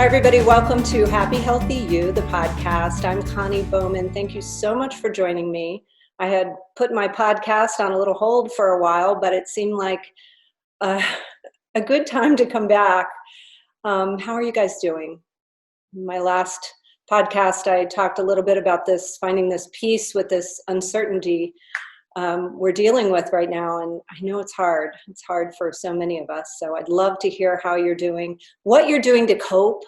Hi, everybody. Welcome to Happy Healthy You, the podcast. I'm Connie Bowman. Thank you so much for joining me. I had put my podcast on a little hold for a while, but it seemed like a good time to come back. How are you guys doing? My last podcast, I talked a little bit about this, finding this peace with this uncertainty we're dealing with right now. And I know it's hard. It's hard for so many of us. So I'd love to hear how you're doing, what you're doing to cope.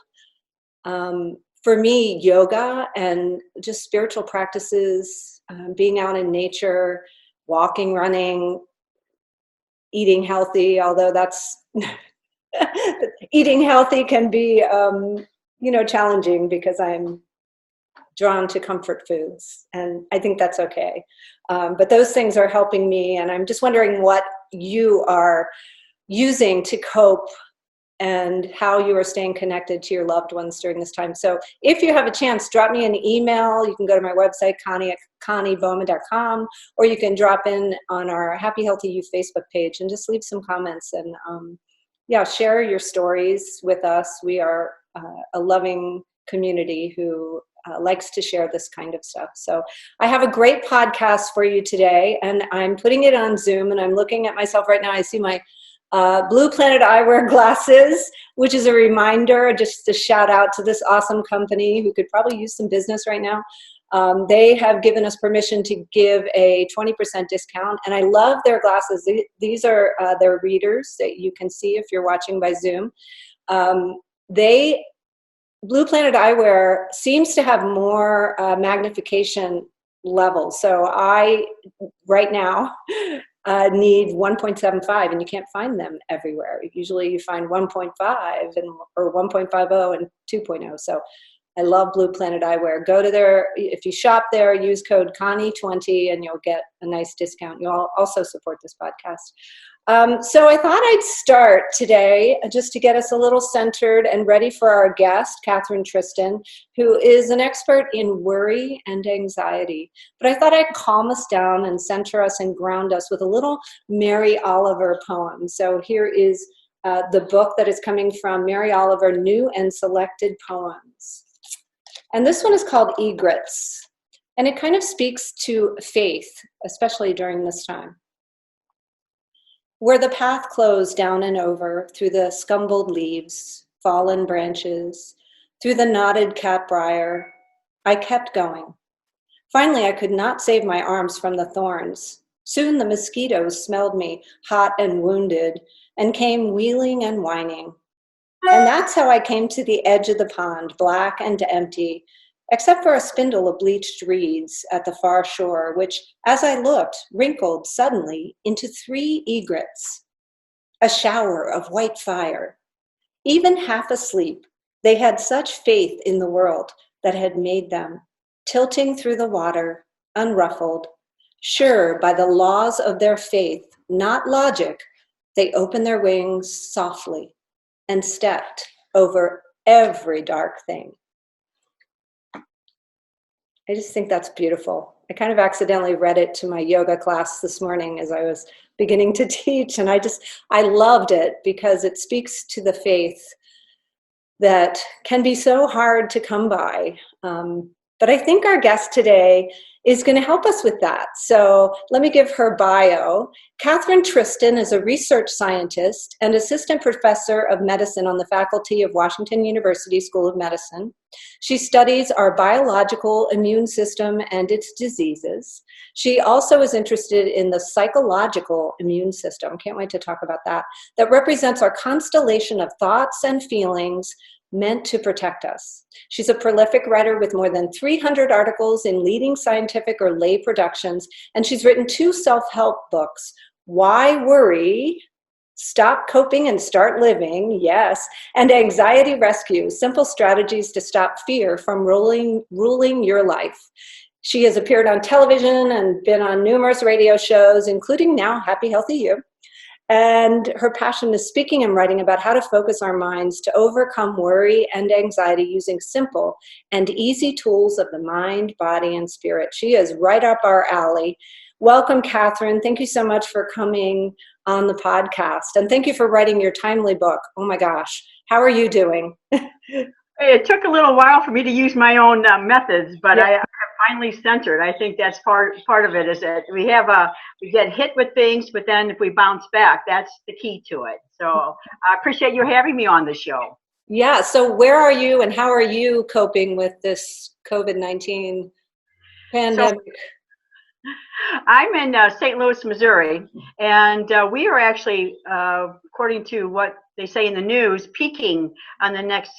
For me, yoga and just spiritual practices, being out in nature, walking, running, eating healthy, although that's eating healthy can be, challenging because I'm drawn to comfort foods, and I think that's okay. But those things are helping me, and I'm just wondering what you are using to cope and how you are staying connected to your loved ones during this time. So if you have a chance, drop me an email. You can go to my website, connie@conniebowman.com, or you can drop in on our Happy Healthy You Facebook page and just leave some comments and share your stories with us. We are a loving community who likes to share this kind of stuff. So I have a great podcast for you today, and I'm putting it on Zoom, and I'm looking at myself right now. I see my Blue Planet eyewear glasses, which is a reminder, just a shout out to this awesome company who could probably use some business right now. They have given us permission to give a 20% discount, and I love their glasses. These are their readers that you can see if you're watching by Zoom. Blue Planet eyewear seems to have more magnification levels. So I, right now, need 1.75, and you can't find them everywhere. Usually you find 1.5 or 1.50 and 2.0. So I love Blue Planet eyewear. Go to their, if you shop there, use code Connie20 and you'll get a nice discount. You'll also support this podcast. So I thought I'd start today just to get us a little centered and ready for our guest, Catherine Tristan, who is an expert in worry and anxiety. But I thought I'd calm us down and center us and ground us with a little Mary Oliver poem. So here is the book that is coming from Mary Oliver, New and Selected Poems. And this one is called Egrets. And it kind of speaks to faith, especially during this time. Where the path closed down and over, through the scumbled leaves, fallen branches, through the knotted catbrier, I kept going. Finally, I could not save my arms from the thorns. Soon the mosquitoes smelled me, hot and wounded, and came wheeling and whining. And that's how I came to the edge of the pond, black and empty, except for a spindle of bleached reeds at the far shore, which, as I looked, wrinkled suddenly into 3 egrets, a shower of white fire. Even half asleep, they had such faith in the world that had made them, tilting through the water, unruffled, sure by the laws of their faith, not logic, they opened their wings softly and stepped over every dark thing. I just think that's beautiful. I kind of accidentally read it to my yoga class this morning as I was beginning to teach, and I loved it because it speaks to the faith that can be so hard to come by. But I think our guest today is going to help us with that. So let me give her bio. Catherine Tristan is a research scientist and assistant professor of medicine on the faculty of Washington University School of Medicine. She studies our biological immune system and its diseases. She also is interested in the psychological immune system, can't wait to talk about that represents our constellation of thoughts and feelings meant to protect us. She's a prolific writer with more than 300 articles in leading scientific or lay productions, and she's written 2 self-help books, Why Worry? Stop Coping and Start Living, yes, and Anxiety Rescue, Simple Strategies to Stop Fear from Ruling Your Life. She has appeared on television and been on numerous radio shows, including now Happy Healthy You. And her passion is speaking and writing about how to focus our minds to overcome worry and anxiety using simple and easy tools of the mind, body, and spirit. She is right up our alley. Welcome, Catherine. Thank you so much for coming on the podcast. And thank you for writing your timely book. Oh my gosh. How are you doing? It took a little while for me to use my own methods, but Yeah. I have finally centered. I think that's part of it is that we get hit with things, but then if we bounce back, that's the key to it. So I appreciate you having me on the show. Yeah. So where are you and how are you coping with this COVID-19 So pandemic? I'm in St. Louis, Missouri, and we are actually, according to what they say in the news, peaking on the next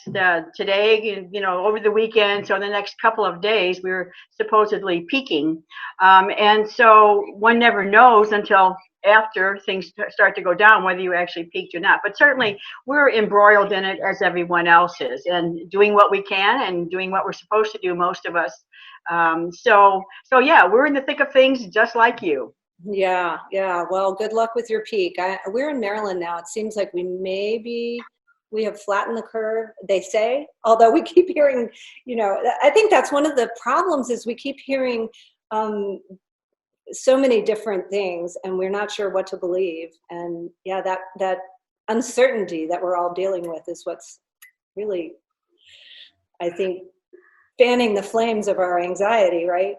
today, over the weekend. So the next couple of days, we're supposedly peaking, and so one never knows until after things start to go down whether you actually peaked or not. But certainly, we're embroiled in it as everyone else is, and doing what we can and doing what we're supposed to do. Most of us. So yeah, we're in the thick of things just like you. Yeah, yeah. Well, good luck with your peak. We're in Maryland now. It seems like we have flattened the curve, they say, although we keep hearing, I think that's one of the problems is we keep hearing um, so many different things and we're not sure what to believe. And yeah, that uncertainty that we're all dealing with is what's really, I think, fanning the flames of our anxiety, right?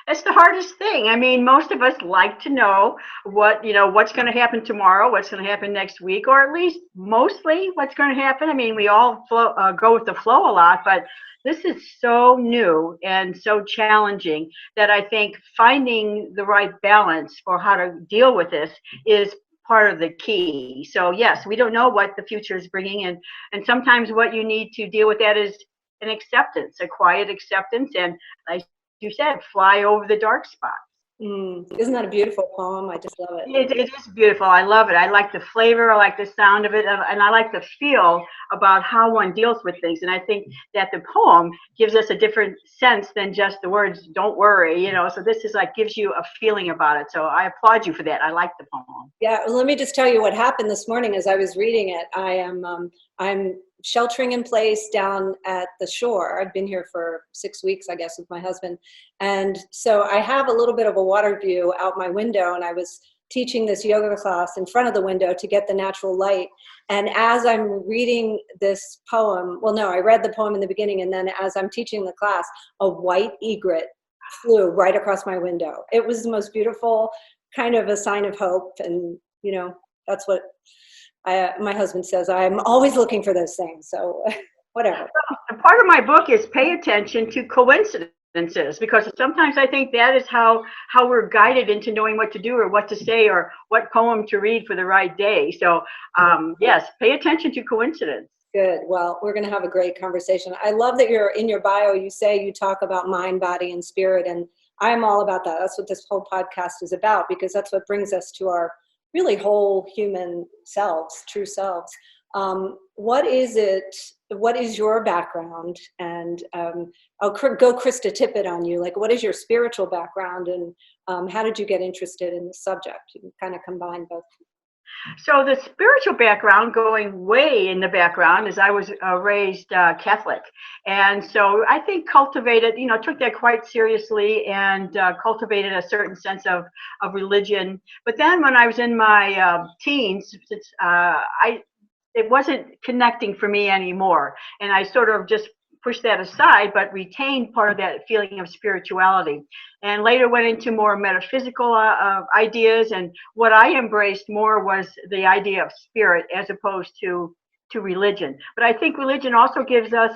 It's the hardest thing. I mean, most of us like to know what's going to happen tomorrow, what's going to happen next week, or at least mostly what's going to happen. I mean, we all go with the flow a lot, but this is so new and so challenging that I think finding the right balance for how to deal with this is part of the key. So yes, we don't know what the future is bringing, and sometimes what you need to deal with that is an acceptance, a quiet acceptance, and like you said, fly over the dark spots. Isn't that a beautiful poem? I just love it. It is beautiful. I love it. I like the flavor. I like the sound of it, and I like the feel about how one deals with things. And I think that the poem gives us a different sense than just the words "Don't worry." So this is like gives you a feeling about it. So I applaud you for that. I like the poem. Yeah, well, let me just tell you what happened this morning as I was reading it. I'm sheltering in place down at the shore. I've been here for 6 weeks, I guess, with my husband, and so I have a little bit of a water view out my window. And I was teaching this yoga class in front of the window to get the natural light. And as I'm reading this poem, well, no, I read the poem in the beginning, and then as I'm teaching the class, a white egret flew right across my window. It was the most beautiful kind of a sign of hope. And, that's what my husband says. I'm always looking for those things. So whatever. And part of my book is pay attention to coincidences because sometimes I think that is how we're guided into knowing what to do or what to say or what poem to read for the right day. So yes, pay attention to coincidence. Good. Well, we're going to have a great conversation. I love that you're in your bio. You say you talk about mind, body, and spirit. And I'm all about that. That's what this whole podcast is about, because that's what brings us to our really whole human selves, true selves. What is it? What is your background? And I'll go Krista Tippett on you. Like, what is your spiritual background, and how did you get interested in the subject? You can kind of combine both. So the spiritual background, going way in the background, is I was raised Catholic, and so I think cultivated, took that quite seriously and cultivated a certain sense of religion. But then when I was in my teens, it wasn't connecting for me anymore, and I sort of just pushed that aside, but retained part of that feeling of spirituality. And later went into more metaphysical ideas. And what I embraced more was the idea of spirit as opposed to religion. But I think religion also gives us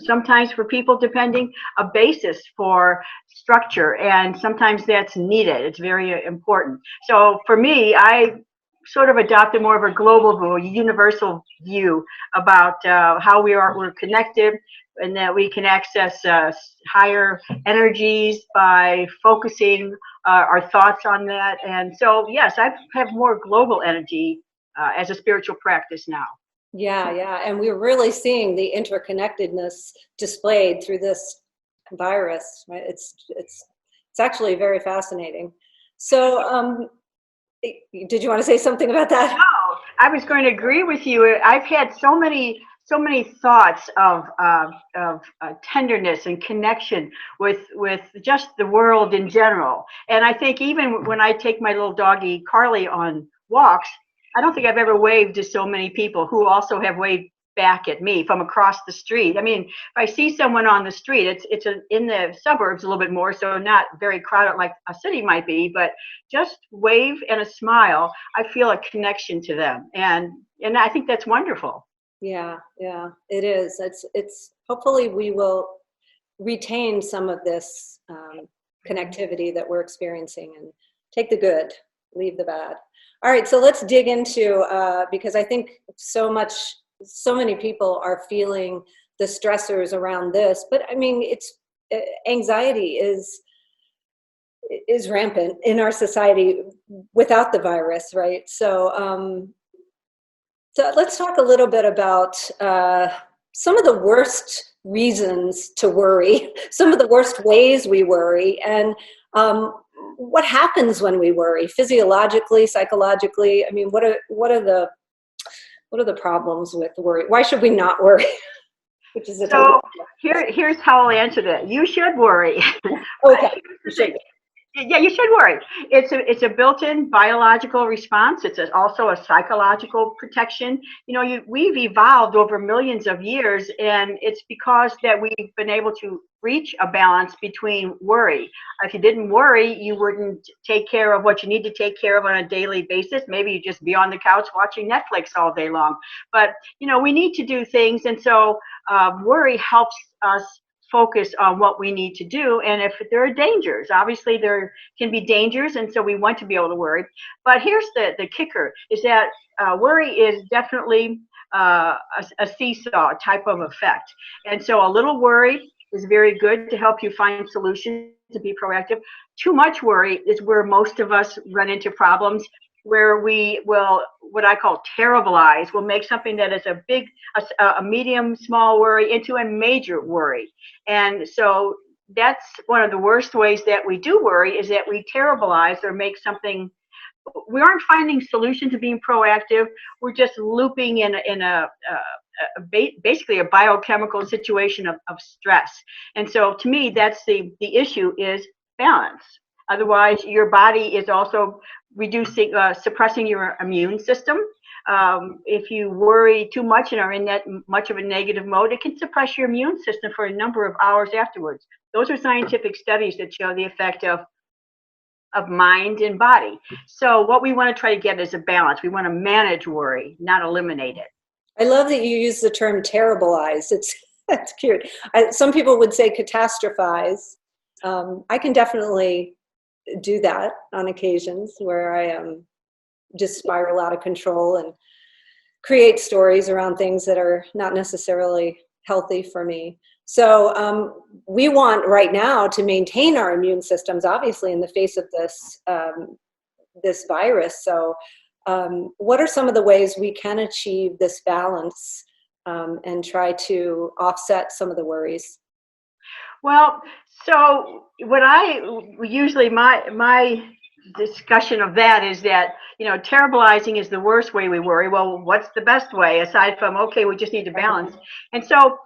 sometimes for people depending a basis for structure, and sometimes that's needed. It's very important. So for me, I sort of adopted more of a global view, a universal view about how we're connected, and that we can access higher energies by focusing our thoughts on that. And so, yes, I have more global energy as a spiritual practice now. Yeah, yeah. And we're really seeing the interconnectedness displayed through this virus, right? It's actually very fascinating. So, did you want to say something about that? No, I was going to agree with you. I've had so many thoughts of tenderness and connection with just the world in general. And I think even when I take my little doggie Carly on walks, I don't think I've ever waved to so many people who also have waved back at me from across the street. I mean, if I see someone on the street, in the suburbs a little bit more, so not very crowded like a city might be, but just wave and a smile, I feel a connection to them, and I think that's wonderful. Yeah, yeah, it is. It's hopefully we will retain some of this connectivity that we're experiencing and take the good, leave the bad. All right, so let's dig into because I think so many people are feeling the stressors around this, but I mean, it's anxiety is rampant in our society without the virus, right? So let's talk a little bit about some of the worst reasons to worry, some of the worst ways we worry, and what happens when we worry, physiologically, psychologically. I mean, what are the problems with worry? Why should we not worry? Which is a So total. here's how I'll answer that. You should worry. Okay, you should. Yeah, you should worry. It's a built-in biological response. It's also a psychological protection. You know, we've evolved over millions of years, and it's because that we've been able to reach a balance between worry. If you didn't worry, you wouldn't take care of what you need to take care of on a daily basis. Maybe you just be on the couch watching Netflix all day long. But you know, we need to do things, and so worry helps us focus on what we need to do. And if there are dangers, obviously there can be dangers, and so we want to be able to worry. But here's the kicker, is that worry is definitely a seesaw type of effect. And so a little worry is very good to help you find solutions, to be proactive. Too much worry is where most of us run into problems, where we will, what I call terribilize, will make something that is a medium, small worry into a major worry. And so that's one of the worst ways that we do worry, is that we terribilize or make something. We aren't finding solution to being proactive. We're just looping basically a biochemical situation of stress. And so to me, that's the issue, is balance. Otherwise, your body is also suppressing your immune system. If you worry too much and are in that much of a negative mode, it can suppress your immune system for a number of hours afterwards. Those are scientific studies that show the effect of mind and body. So what we want to try to get is a balance. We want to manage worry, not eliminate it. I love that you use the term terribilize. That's cute. Some people would say catastrophize. I can definitely do that on occasions where I just spiral out of control and create stories around things that are not necessarily healthy for me. So we want right now to maintain our immune systems, obviously, in the face of this virus. So what are some of the ways we can achieve this balance and try to offset some of the worries? Well, so my discussion of that is that, you know, terribilizing is the worst way we worry. Well, what's the best way, aside from, okay, we just need to balance? And so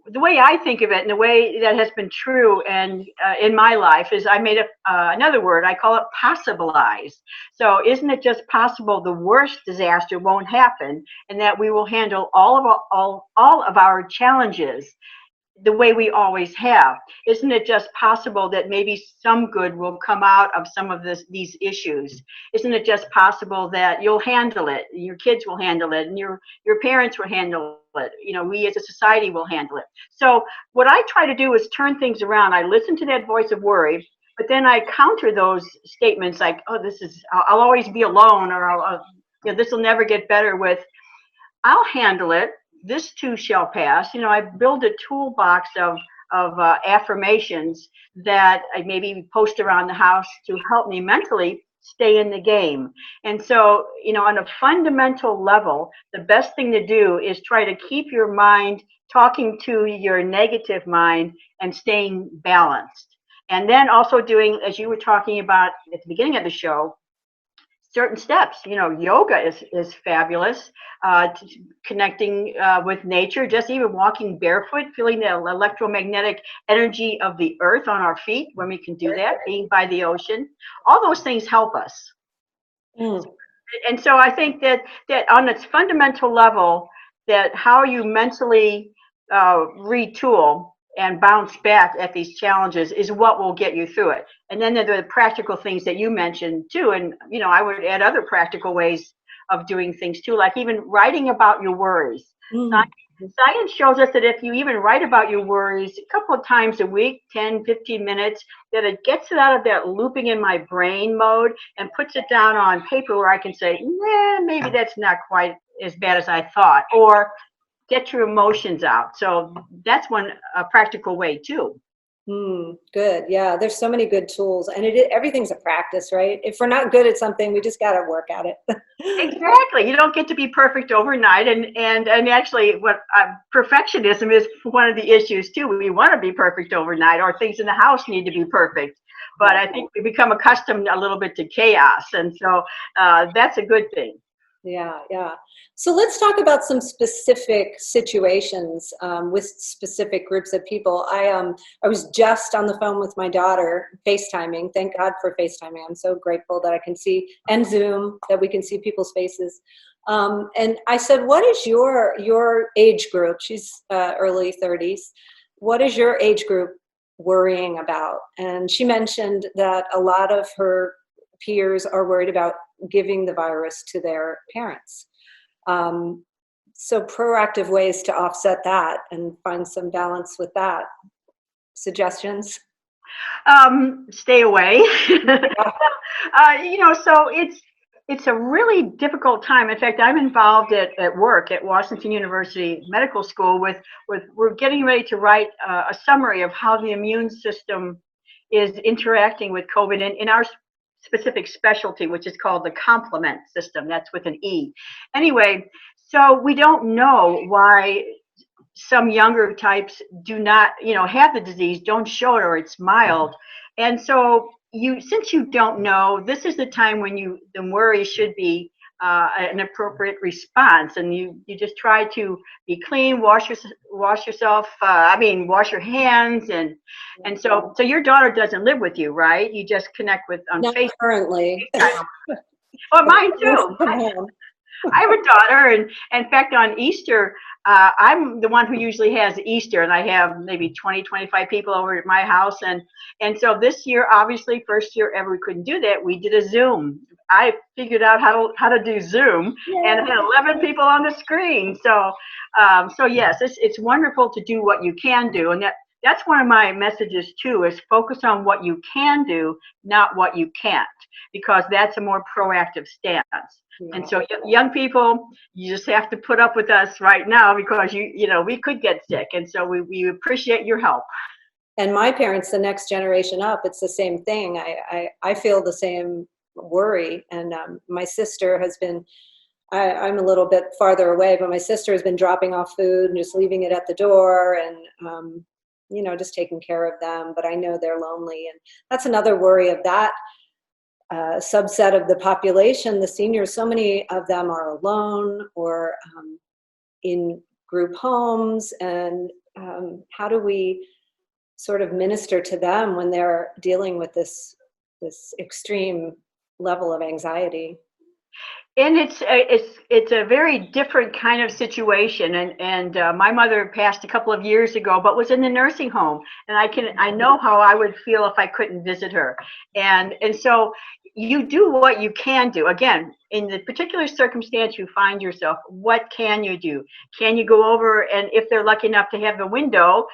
the way I think of it, and the way that has been true and in my life, is I made another word. I call it possibilize. So isn't it just possible the worst disaster won't happen, and that we will handle all of our challenges the way we always have? Isn't it just possible that maybe some good will come out of some of these issues? Isn't it just possible that you'll handle it, your kids will handle it, and your parents will handle it, you know, we as a society will handle it? So what I try to do is turn things around. I listen to that voice of worry, but then I counter those statements like, oh, I'll always be alone, or you know, this will never get better, with, I'll handle it. This too shall pass. You know, I build a toolbox of affirmations that I maybe post around the house to help me mentally stay in the game. And so, you know, on a fundamental level, the best thing to do is try to keep your mind talking to your negative mind and staying balanced. And then also doing, as you were talking about at the beginning of the show, certain steps. You know, yoga is fabulous. Connecting with nature, just even walking barefoot, feeling the electromagnetic energy of the earth on our feet when we can do that, being by the ocean. All those things help us. And so I think that on its fundamental level, that how you mentally retool and bounce back at these challenges is what will get you through it. And then there are the practical things that you mentioned too. And, I would add other practical ways of doing things too, like even writing about your worries. Mm. Science shows us that if you even write about your worries a couple of times a week, 10, 15 minutes, that it gets it out of that looping in my brain mode and puts it down on paper where I can say, nah, maybe that's not quite as bad as I thought, or get your emotions out. So that's one practical way too. Good. Yeah, there's so many good tools, and everything's a practice, right? If we're not good at something, we just got to work at it. Exactly. You don't get to be perfect overnight, and actually, what perfectionism is one of the issues too. We want to be perfect overnight, or things in the house need to be perfect. But I think we become accustomed a little bit to chaos, and so that's a good thing. Yeah, yeah. So let's talk about some specific situations with specific groups of people. I was just on the phone with my daughter, FaceTiming. Thank God for FaceTiming. I'm so grateful that I can see, and Zoom, that we can see people's faces. And I said, "What is your age group?" She's early 30s. What is your age group worrying about? And she mentioned that a lot of her peers are worried about giving the virus to their parents. So proactive ways to offset that and find some balance with that. Suggestions? Stay away. So it's a really difficult time. In fact, I'm involved at work at Washington University Medical School with we're getting ready to write a summary of how the immune system is interacting with COVID in our specific specialty, which is called the complement system. That's with an E. Anyway, so we don't know why some younger types do not, have the disease, don't show it, or it's mild. And so since you don't know, this is the time when the worry should be an appropriate response, and you just try to be clean, wash yourself. Wash your hands, and so your daughter doesn't live with you, right? You just connect with on Not Facebook. currently. Well, mine too. I have a daughter, and in fact, on Easter, I'm the one who usually has Easter, and I have maybe 20, 25 people over at my house, and so this year, obviously, first year ever, we couldn't do that. We did a Zoom. I figured out how to do Zoom, and I had 11 people on the screen. So yes, it's wonderful to do what you can do, and that's one of my messages too, is focus on what you can do, not what you can't, because that's a more proactive stance. And so young people, you just have to put up with us right now, because we could get sick, and so we appreciate your help. And my parents, the next generation up, it's the same thing. I feel the same worry, and my sister has been. I'm a little bit farther away, but my sister has been dropping off food and just leaving it at the door, and just taking care of them. But I know they're lonely, and that's another worry of that subset of the population, the seniors. So many of them are alone or in group homes, and how do we sort of minister to them when they're dealing with this extreme level of anxiety? And it's a very different kind of situation. And my mother passed a couple of years ago, but was in the nursing home, and I know how I would feel if I couldn't visit her. And so you do what you can do. Again, in the particular circumstance you find yourself, what can you do? Can you go over, and if they're lucky enough to have the window,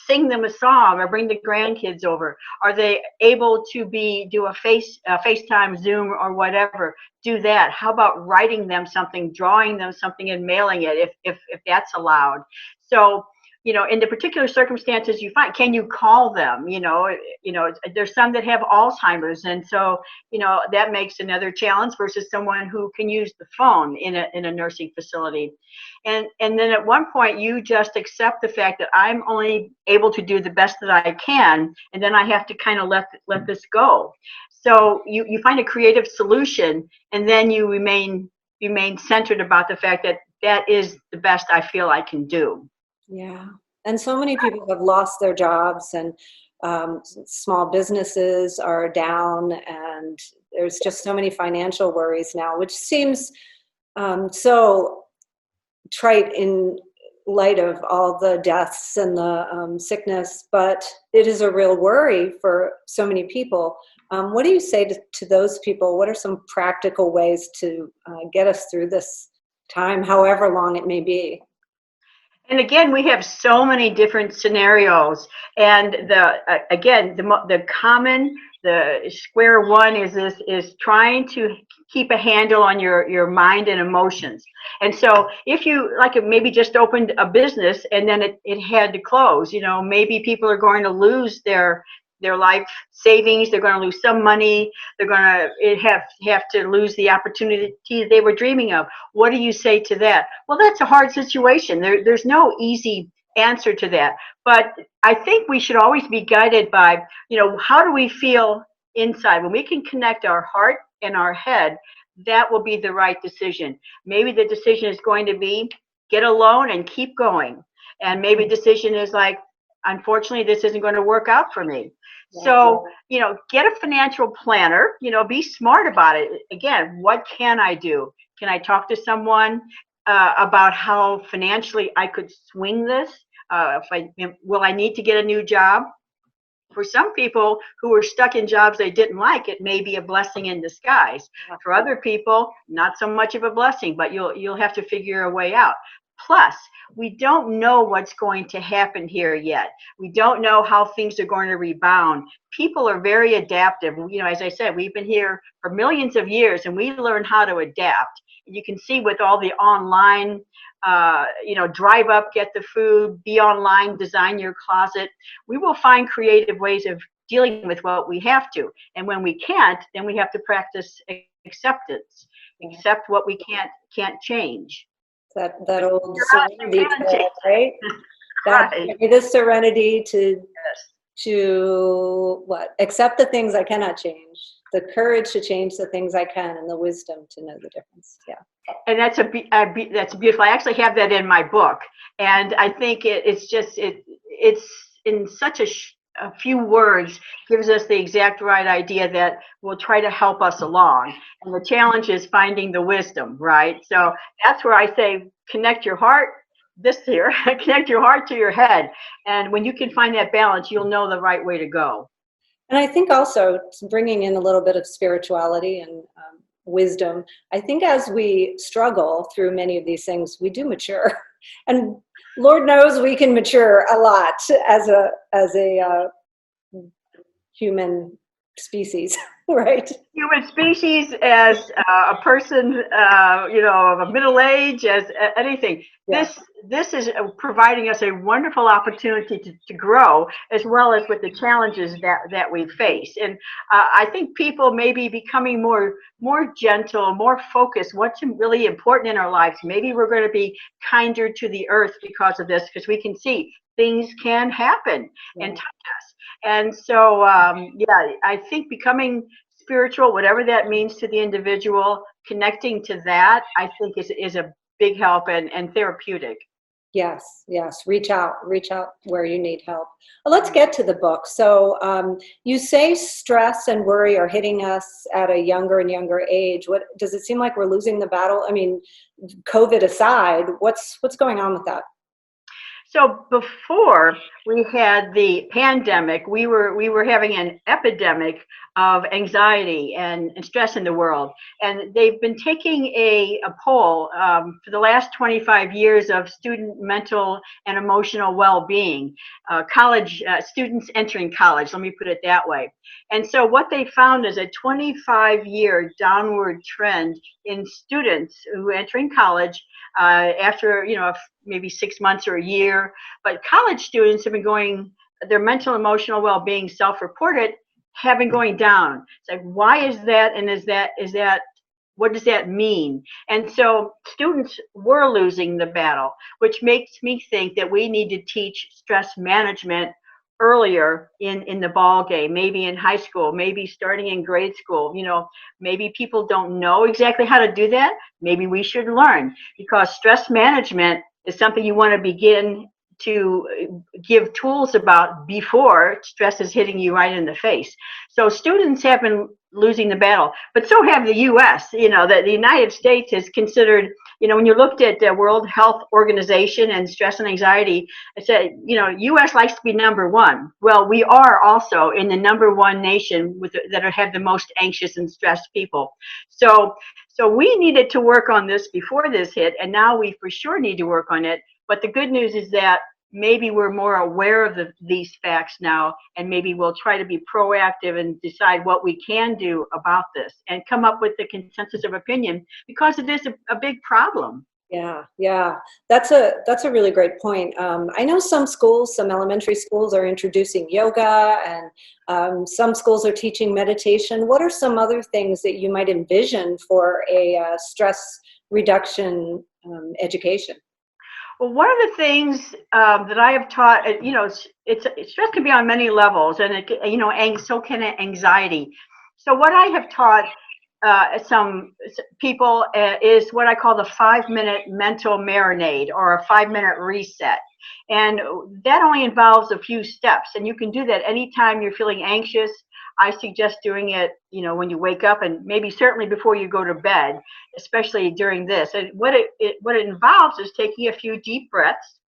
sing them a song or bring the grandkids over? Are they able to do a FaceTime, Zoom, or whatever? Do that. How about writing them something, drawing them something, and mailing it if that's allowed? So, in the particular circumstances you find, can you call them? There's some that have Alzheimer's, and so that makes another challenge versus someone who can use the phone in a nursing facility. And then at one point you just accept the fact that I'm only able to do the best that I can, and then I have to kind of let this go. So you find a creative solution, and then you remain centered about the fact that that is the best I feel I can do. Yeah. And so many people have lost their jobs, and small businesses are down, and there's just so many financial worries now, which seems so trite in light of all the deaths and the sickness, but it is a real worry for so many people. What do you say to those people? What are some practical ways to get us through this time, however long it may be? And again, we have so many different scenarios, and the square one is trying to keep a handle on your mind and emotions. And so if you maybe just opened a business and then it had to close, maybe people are going to lose their life savings, they're going to lose some money, they're going to have to lose the opportunity they were dreaming of. What do you say to that? Well, that's a hard situation. There's no easy answer to that. But I think we should always be guided by, how do we feel inside? When we can connect our heart and our head, that will be the right decision. Maybe the decision is going to be get a loan and keep going. And maybe the decision is like, unfortunately, this isn't going to work out for me. So, get a financial planner, be smart about it. Again, what can I do? Can I talk to someone about how financially I could swing this? Will I need to get a new job? For some people who are stuck in jobs they didn't like, it may be a blessing in disguise. For other people, not so much of a blessing, but you'll have to figure a way out. Plus, we don't know what's going to happen here yet. We don't know how things are going to rebound. People are very adaptive. As I said, we've been here for millions of years, and we learn how to adapt. You can see with all the online, drive up, get the food, be online, design your closet. We will find creative ways of dealing with what we have to. And when we can't, then we have to practice acceptance. Accept what we can't change. That old serenity tale, right? Right. The serenity to what? Accept the things I cannot change, the courage to change the things I can, and the wisdom to know the difference. Yeah. And that's that's beautiful. I actually have that in my book, and I think it's in such a few words gives us the exact right idea that will try to help us along. And the challenge is finding the wisdom, right? So that's where I say connect your heart. Connect your heart to your head, and when you can find that balance, you'll know the right way to go. And I think also bringing in a little bit of spirituality and wisdom. I think as we struggle through many of these things, we do mature, and Lord knows we can mature a lot as a human species, right? Human species, as a person, of a middle age, as anything. Yeah. This is providing us a wonderful opportunity to grow, as well as with the challenges that we face. And I think people may be becoming more gentle, more focused. What's really important in our lives? Maybe we're going to be kinder to the earth because of this, because we can see things can happen and touch us. And so, I think becoming spiritual, whatever that means to the individual, connecting to that, I think is a big help and therapeutic. Yes. Reach out where you need help. Well, let's get to the book. So you say stress and worry are hitting us at a younger and younger age. What does it seem like we're losing the battle? I mean, COVID aside, what's going on with that? So before we had the pandemic, we were having an epidemic of anxiety and stress in the world. And they've been taking a poll for the last 25 years of student mental and emotional well-being, college students entering college, let me put it that way. And so what they found is a 25-year downward trend in students who are entering college after, maybe 6 months or a year. But college students have been their mental emotional well-being self-reported have been going down. It's like, why is that? And is that what does that mean? And so students were losing the battle, which makes me think that we need to teach stress management earlier in the ball game, maybe in high school, maybe starting in grade school. Maybe people don't know exactly how to do that. Maybe we should learn, because stress management is something you want to begin to give tools about before stress is hitting you right in the face. So students have been losing the battle, but so have the U.S. The United States is considered When you looked at the World Health Organization and stress and anxiety, it said, U.S. likes to be number one. Well, we are also in the number one nation that have the most anxious and stressed people. So we needed to work on this before this hit, and now we for sure need to work on it. But the good news is that maybe we're more aware of these facts now, and maybe we'll try to be proactive and decide what we can do about this and come up with the consensus of opinion, because it is a big problem. Yeah, that's a really great point. I know some elementary schools are introducing yoga, and some schools are teaching meditation. What are some other things that you might envision for a stress reduction education? Well, one of the things that I have taught, stress can be on many levels, and so can anxiety. So what I have taught some people is what I call the 5-minute mental marinade, or a 5-minute reset. And that only involves a few steps, and you can do that anytime you're feeling anxious. I suggest doing it, when you wake up, and maybe certainly before you go to bed, especially during this. And what it involves is taking a few deep breaths,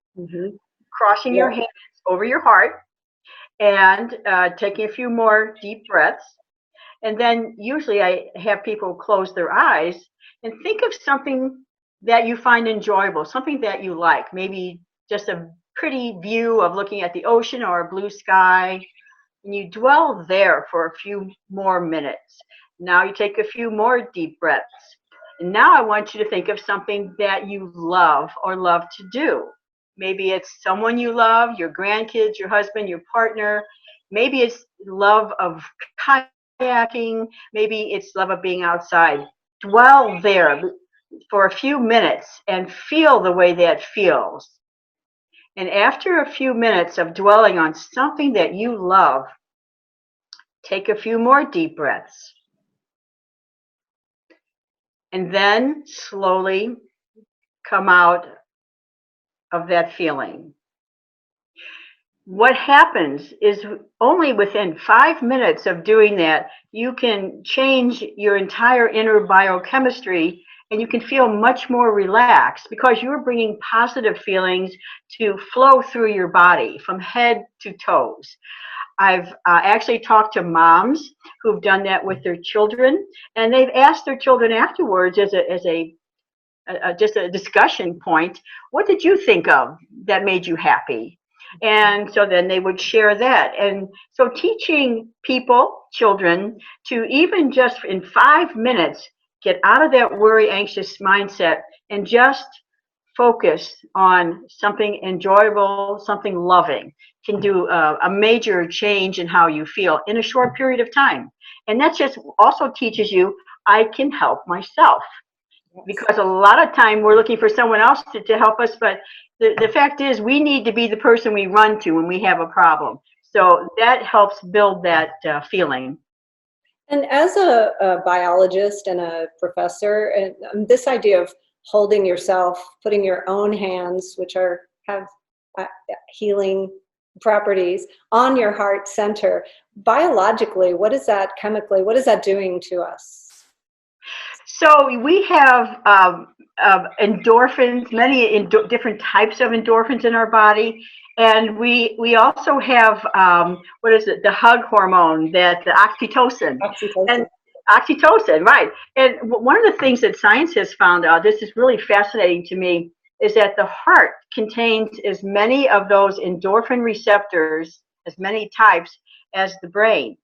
crossing your hands over your heart, and taking a few more deep breaths. And then usually I have people close their eyes and think of something that you find enjoyable, something that you like, maybe just a pretty view of looking at the ocean or a blue sky. And you dwell there for a few more minutes. Now you take a few more deep breaths. And now I want you to think of something that you love or love to do. Maybe it's someone you love, your grandkids, your husband, your partner. Maybe it's love of kayaking. Maybe it's love of being outside. Dwell there for a few minutes and feel the way that feels. And after a few minutes of dwelling on something that you love, take a few more deep breaths. And then slowly come out of that feeling. What happens is, only within 5 minutes of doing that, you can change your entire inner biochemistry, and you can feel much more relaxed, because you're bringing positive feelings to flow through your body from head to toes. I've actually talked to moms who've done that with their children, and they've asked their children afterwards, as just a discussion point, what did you think of that made you happy? And so then they would share that. And so teaching people, children, to even just in 5 minutes get out of that worry, anxious mindset and just focus on something enjoyable, something loving, can do a major change in how you feel in a short period of time. And that just also teaches you, I can help myself. Because a lot of time we're looking for someone else to help us, but the fact is we need to be the person we run to when we have a problem. So that helps build that feeling. And as a biologist and a professor, and this idea of holding yourself, putting your own hands, which have healing properties, on your heart center, biologically, what is that chemically? What is that doing to us? So we have endorphins, many different types of endorphins in our body. And we also have, the hug hormone, the oxytocin. And oxytocin, right. And one of the things that science has found out, this is really fascinating to me, is that the heart contains as many of those endorphin receptors, as many types, as the brain.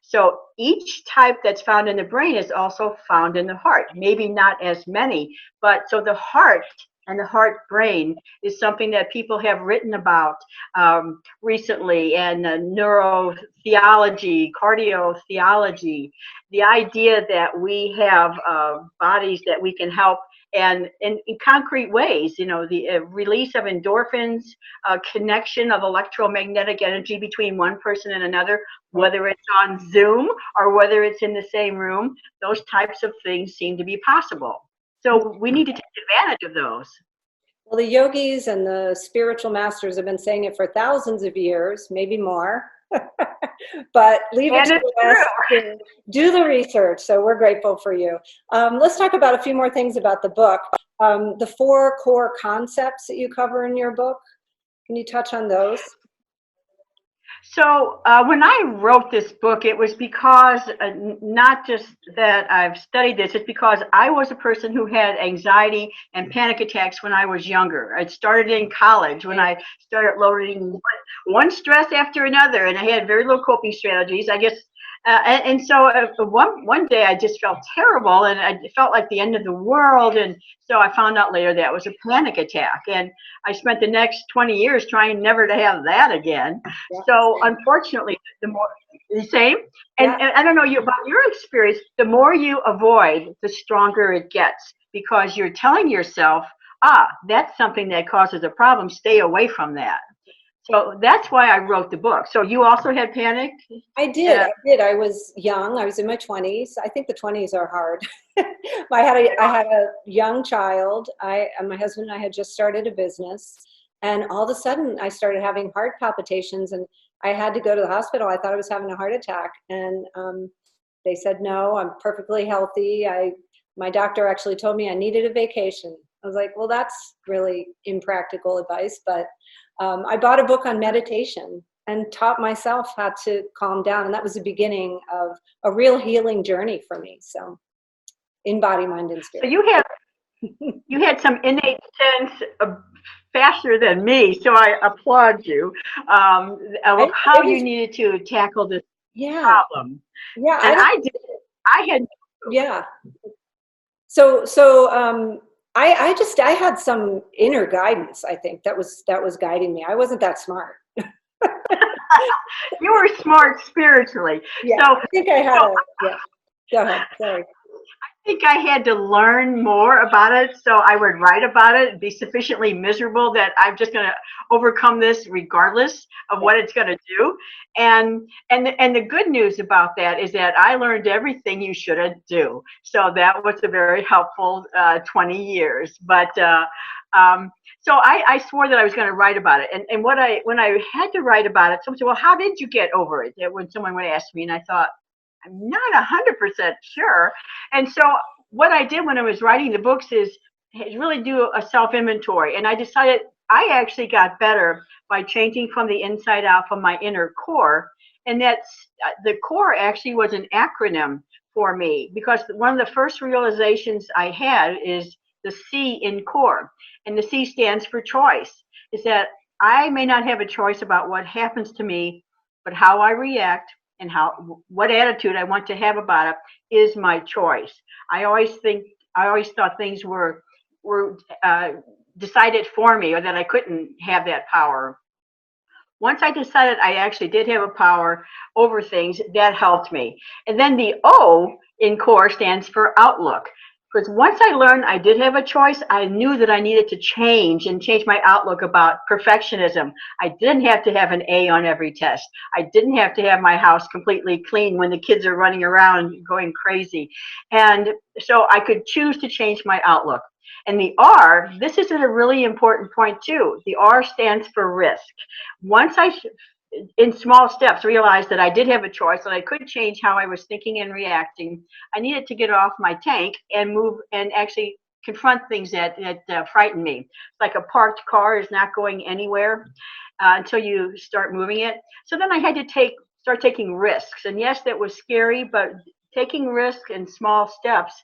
So each type that's found in the brain is also found in the heart. Maybe not as many, but so the heart and the heart brain is something that people have written about recently, and neurotheology, cardiotheology, the idea that we have bodies that we can help, and in concrete ways, the release of endorphins, connection of electromagnetic energy between one person and another, whether it's on Zoom or whether it's in the same room, those types of things seem to be possible. So we need to take advantage of those. Well, the yogis and the spiritual masters have been saying it for thousands of years, maybe more. But leave it And to it's us true. to do the research. So we're grateful for you. Let's talk about a few more things about the book. The 4 core concepts that you cover in your book. Can you touch on those? So when I wrote this book, it was because not just that I've studied this, it's because I was a person who had anxiety and panic attacks when I was younger. It started in college when I started loading one stress after another, and I had very little coping strategies. I guess, and so one day I just felt terrible, and I felt like the end of the world. And so I found out later that was a panic attack, and I spent the next 20 years trying never to have that again. Yeah. So unfortunately, the more the same, Yeah. and I don't know you about your experience. The more you avoid, the stronger it gets because you're telling yourself, that's something that causes a problem. Stay away from that. So that's why I wrote the book. So you also had panic? I did. Uh, I did. I was young. I was in my 20s. I think the 20s are hard. I had a young child. My husband and I had just started a business, and all of a sudden I started having heart palpitations, and I had to go to the hospital. I thought I was having a heart attack, and they said no, I'm perfectly healthy. My doctor actually told me I needed a vacation. I was like, well, that's really impractical advice, but I bought a book on meditation and taught myself how to calm down. And that was the beginning of a real healing journey for me. So in body, mind, and so spirit. you had some innate sense faster than me. So I applaud you of I, how it you was, needed to tackle this yeah, problem. yeah, And I don't, I did. I had yeah. So I had some inner guidance, I think that was guiding me. I wasn't that smart. you were smart spiritually. Yeah, So I think I had so yeah, go ahead. Sorry. think I had to learn more about it so I would write about it and be sufficiently miserable that I'm just going to overcome this regardless of Yeah. what it's going to do. And the good news about that is that I learned everything you shouldn't do. So that was a very helpful 20 years. But um, so I swore that I was going to write about it. And when I had to write about it, someone said, "Well, how did you get over it?" When someone would ask me, and I thought, I'm not 100% sure. And so what I did when I was writing the books is really do a self inventory. And I decided I actually got better by changing from the inside out from my inner core. And that's the core actually was an acronym for me because one of the first realizations I had is the C in core. And the C stands for choice. Is that I may not have a choice about what happens to me, but how I react and what attitude I want to have about it is my choice. I always thought things were decided for me, or that I couldn't have that power. Once I decided I actually did have a power over things, that helped me. And then the O in core stands for outlook. Because once I learned I did have a choice, I knew that I needed to change my outlook about perfectionism. I didn't have to have an A on every test. I didn't have to have my house completely clean when the kids are running around going crazy. And so I could choose to change my outlook. And the R, this is a really important point too. The R stands for risk. Once in small steps, realized that I did have a choice and I could change how I was thinking and reacting, I needed to get off my tank and move and actually confront things that frighten me. Like a parked car is not going anywhere until you start moving it. So then I had to start taking risks. And yes, that was scary, but taking risks in small steps,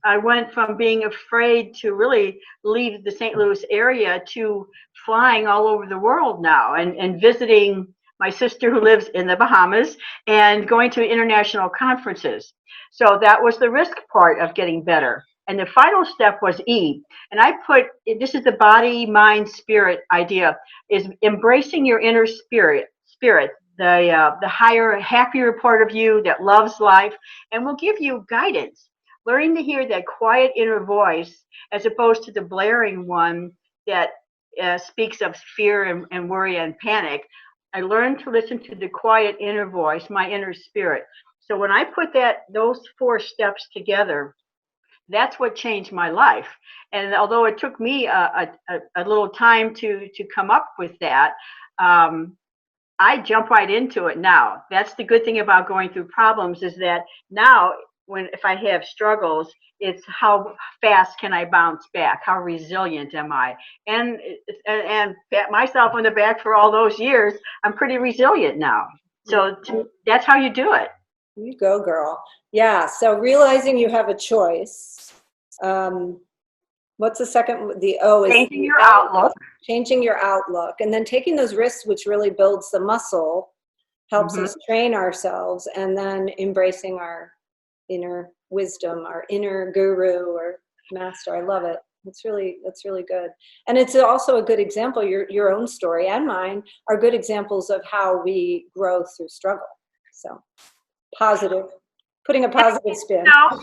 I went from being afraid to really leave the St. Louis area to flying all over the world now and visiting my sister who lives in the Bahamas and going to international conferences. So that was the risk part of getting better. And the final step was E. And I put this is the body, mind, spirit idea is embracing your inner spirit, the higher, happier part of you that loves life and will give you guidance. Learning to hear that quiet inner voice as opposed to the blaring one that speaks of fear and worry and panic. I learned to listen to the quiet inner voice, my inner spirit. So when I put those 4 steps together, that's what changed my life. And although it took me a little time to come up with that, um, I jump right into it now. That's the good thing about going through problems is that now when if I have struggles, it's how fast can I bounce back? How resilient am I? And and pat myself on the back for all those years. I'm pretty resilient now. So that's how you do it. You go, girl. Yeah. So realizing you have a choice. Um, what's the second? The O is Changing the your outlook. outlook. Changing your outlook, and then taking those risks, which really builds the muscle, helps Hmm. us train ourselves, and then embracing our inner wisdom, our inner guru or master. I love it. That's really good. And it's also a good example, your own story and mine are good examples of how we grow through struggle. So positive, putting a positive spin. No,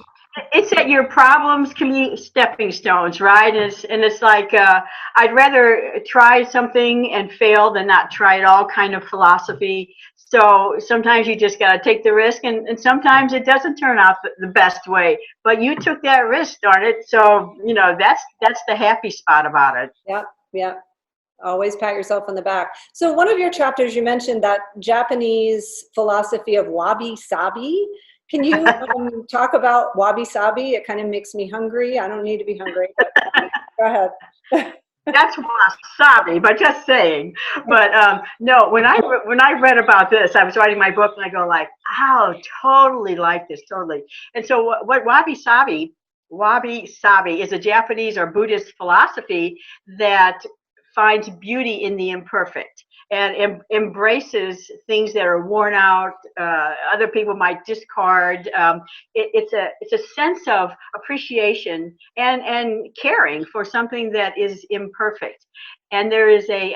it's that your problems can be stepping stones, right? And it's like I'd rather try something and fail than not try at all kind of philosophy. So sometimes you just got to take the risk, and sometimes it doesn't turn out the best way. But you took that risk, darn it. So that's the happy spot about it. Yep, yep. Always pat yourself on the back. So one of your chapters, you mentioned that Japanese philosophy of wabi sabi. Can you talk about wabi sabi? It kind of makes me hungry. I don't need to be hungry, but go ahead. That's wasabi, but just saying. But no, when I read about this, I was writing my book, and I go like, "Oh, totally like this, totally." And so, what wabi sabi is a Japanese or Buddhist philosophy that finds beauty in the imperfect and embraces things that are worn out, other people might discard. It's a sense of appreciation and caring for something that is imperfect. And there is a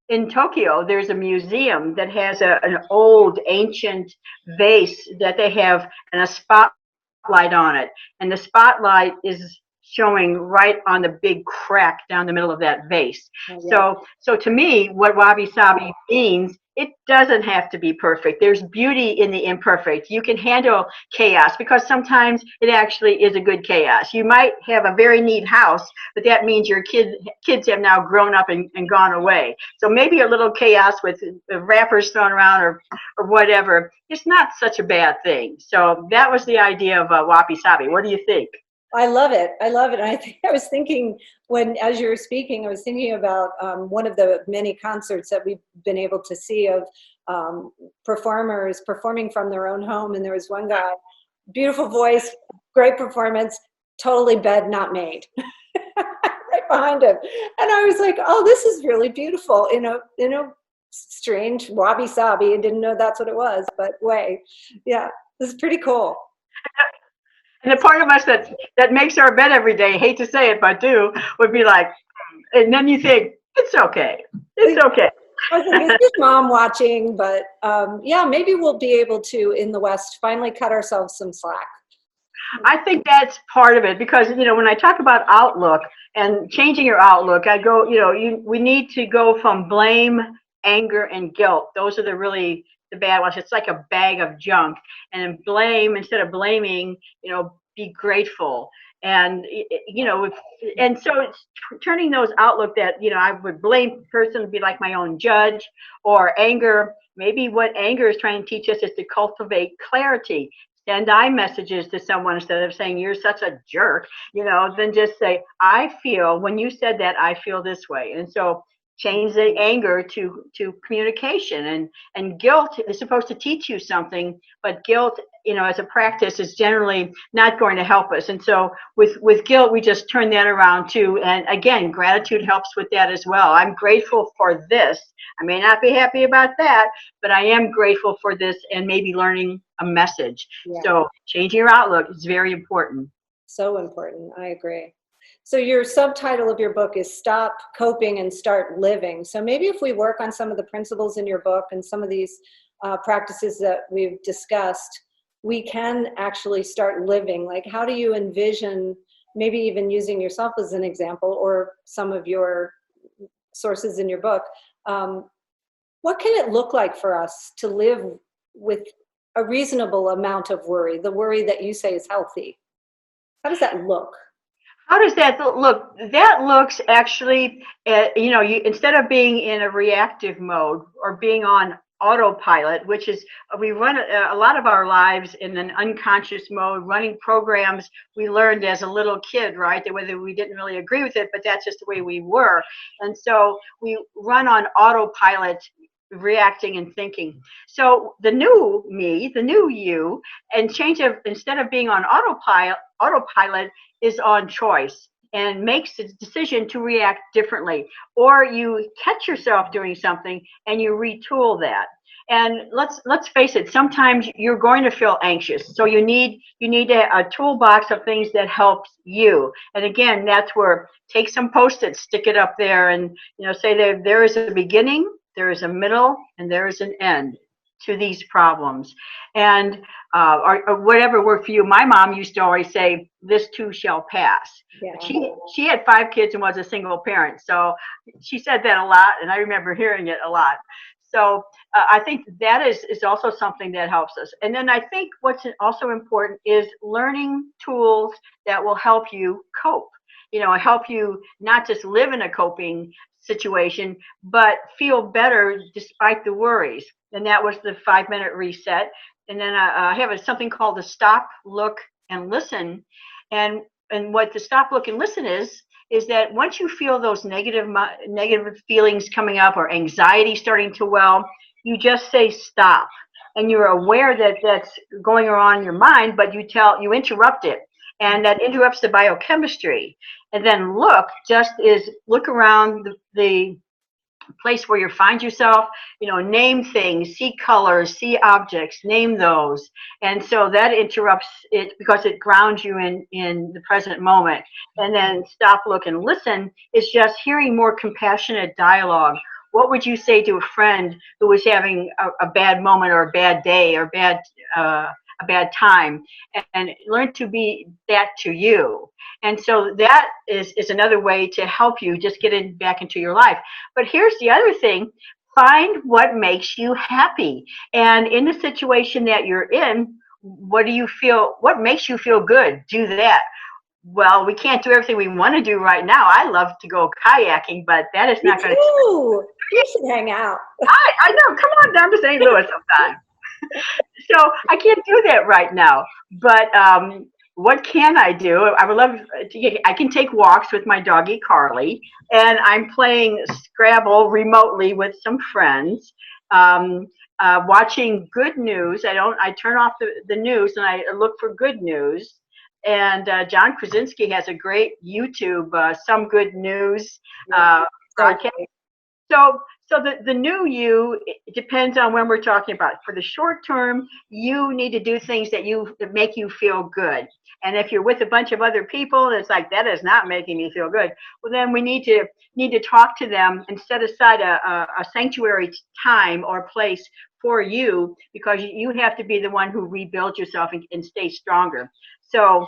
in Tokyo, there's a museum that has an old ancient vase that they have and a spotlight on it, and the spotlight is showing right on the big crack down the middle of that vase. Oh, yeah. So to me, what wabi sabi means, it doesn't have to be perfect. There's beauty in the imperfect. You can handle chaos because sometimes it actually is a good chaos. You might have a very neat house, but that means your kids have now grown up and gone away. So maybe a little chaos with the wrappers thrown around or whatever, it's not such a bad thing. So that was the idea of wabi sabi. What do you think? I love it. I love it. And I think I was thinking when, as you were speaking, I was thinking about one of the many concerts that we've been able to see of performers performing from their own home. And there was one guy, beautiful voice, great performance, totally bed not made, right behind him. And I was like, oh, this is really beautiful in a strange wabi sabi. I didn't know that's what it was, but way, yeah, this is pretty cool. And the part of us that makes our bed every day, hate to say it, but do, would be like, and then you think, it's okay. It's okay. I think it's just mom watching, but yeah, maybe we'll be able to, in the West, finally cut ourselves some slack. I think that's part of it because, when I talk about outlook and changing your outlook, I go, we need to go from blame, anger, and guilt. Those are the bad ones. It's like a bag of junk. And blame, instead of blaming, be grateful. And, and so it's turning those outlook that, I would blame person be like my own judge, or anger. Maybe what anger is trying to teach us is to cultivate clarity. Send I messages to someone instead of saying you're such a jerk, then just say, when you said that, I feel this way. And so change the anger to communication, and guilt is supposed to teach you something, but guilt, as a practice, is generally not going to help us. And so with guilt, we just turn that around too. And again, gratitude helps with that as well. I'm grateful for this. I may not be happy about that, but I am grateful for this, and maybe learning a message. Yeah. So changing your outlook is very important. So important. I agree. So your subtitle of your book is Stop Coping and Start Living. So maybe if we work on some of the principles in your book and some of these practices that we've discussed, we can actually start living. Like, how do you envision, maybe even using yourself as an example or some of your sources in your book, what can it look like for us to live with a reasonable amount of worry, the worry that you say is healthy? How does that look? How does that look? That looks actually, you instead of being in a reactive mode or being on autopilot, which is we run a lot of our lives in an unconscious mode, running programs we learned as a little kid, right? That whether we didn't really agree with it, but that's just the way we were, and so we run on autopilot, reacting and thinking. So the new me, the new you, and change of instead of being on autopilot is on choice and makes the decision to react differently. Or you catch yourself doing something and you retool that. And let's face it, sometimes you're going to feel anxious. So you need a toolbox of things that helps you. And again, that's where take some post-its, stick it up there, and say that there is a beginning, there is a middle, and there is an end to these problems. And or whatever worked for you. My mom used to always say, "This too shall pass." Yeah. But she had 5 kids and was a single parent, so she said that a lot, and I remember hearing it a lot. So I think that is also something that helps us. And then I think what's also important is learning tools that will help you cope. Help you not just live in a coping situation, but feel better despite the worries. And that was the 5-minute reset. And then I have something called the stop, look, and listen. And what the stop, look, and listen is that once you feel those negative feelings coming up or anxiety starting to well, you just say stop, and you're aware that that's going on in your mind, but you interrupt it, and that interrupts the biochemistry. And then look around the place where you find yourself, name things, see colors, see objects, name those. And so that interrupts it because it grounds you in the present moment. And then stop, look, and listen is just hearing more compassionate dialogue. What would you say to a friend who was having a bad moment or a bad day or a bad time, and learn to be that to you? And so that is another way to help you just get back into your life. But here's the other thing: find what makes you happy. And in the situation that you're in, what do you feel? What makes you feel good? Do that. Well, we can't do everything we want to do right now. I love to go kayaking, but that is Me not going to. too. We should hang out. I know. Come on down to St. Louis sometime. So I can't do that right now. But what can I do? I would love I can take walks with my doggie Carly, and I'm playing Scrabble remotely with some friends. Watching good news. I turn off the news and I look for good news. And John Krasinski has a great YouTube, Some Good News broadcast. So the new you, it depends on when we're talking about. For the short term, you need to do things that make you feel good. And if you're with a bunch of other people, it's like that is not making me feel good. Well, then we need to talk to them and set aside a sanctuary time or place for you, because you have to be the one who rebuilds yourself and stay stronger. So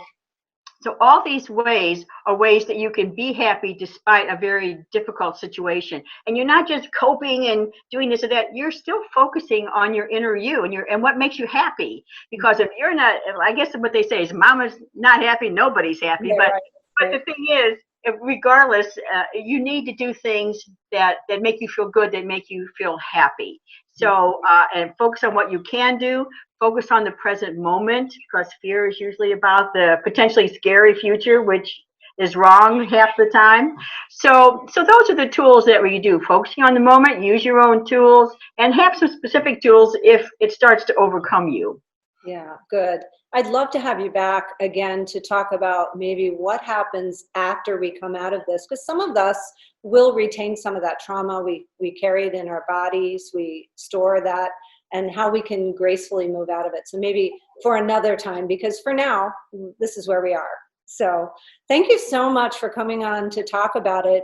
all these ways are ways that you can be happy despite a very difficult situation. And you're not just coping and doing this or that. You're still focusing on your inner you and what makes you happy. Because if you're not, I guess what they say is mama's not happy, nobody's happy. Yeah, But the thing is, regardless, you need to do things that make you feel good, that make you feel happy. So, and focus on what you can do. Focus on the present moment, because fear is usually about the potentially scary future, which is wrong half the time. So those are the tools that we do. Focusing on the moment, use your own tools, and have some specific tools if it starts to overcome you. Yeah, good. I'd love to have you back again to talk about maybe what happens after we come out of this, because some of us will retain some of that trauma. We carry it in our bodies, we store that, and how we can gracefully move out of it. So maybe for another time, because for now, this is where we are. So thank you so much for coming on to talk about it,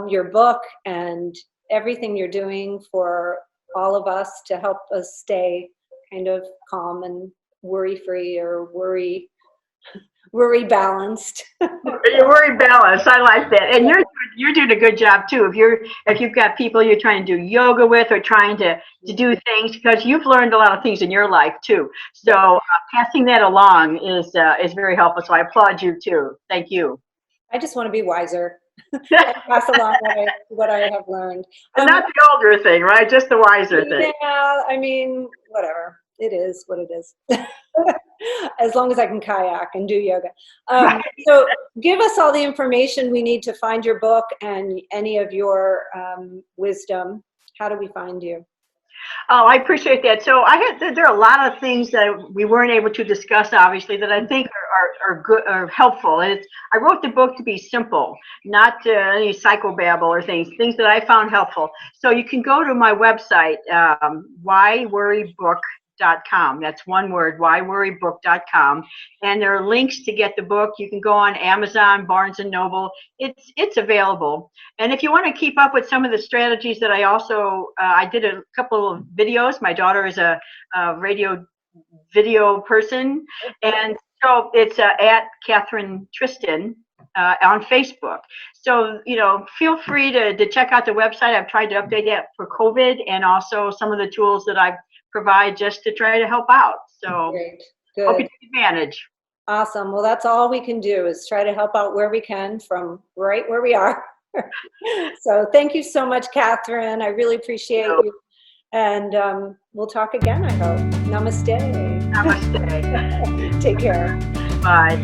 your book and everything you're doing for all of us to help us stay kind of calm and worry-free or worry balanced. You're worry balanced. I like that, and you're doing a good job too. If you've got people you're trying to do yoga with or trying to do things, because you've learned a lot of things in your life too. So passing that along is very helpful. So I applaud you too. Thank you. I just want to be wiser and pass along what I have learned. And not the older thing, right? Just the wiser thing. Yeah, I mean, whatever. It is what it is. As long as I can kayak and do yoga. Right. So give us all the information we need to find your book and any of your wisdom. How do we find you? Oh, I appreciate that. So there are a lot of things that we weren't able to discuss, obviously, that I think are good or helpful. And I wrote the book to be simple, not any psychobabble or things that I found helpful. So you can go to my website, whyworrybook.com. That's one word, whyworrybook.com. And there are links to get the book. You can go on Amazon, Barnes and Noble. It's available. And if you want to keep up with some of the strategies that I also, I did a couple of videos. My daughter is a radio video person. And so it's at Catherine Tristan on Facebook. So, feel free to check out the website. I've tried to update that for COVID and also some of the tools that I provide just to try to help out. So Great. Good. Hope you take advantage. Awesome. Well, that's all we can do is try to help out where we can from right where we are. So thank you so much, Catherine. I really appreciate you. And we'll talk again, I hope. Namaste. Namaste. Take care. Bye.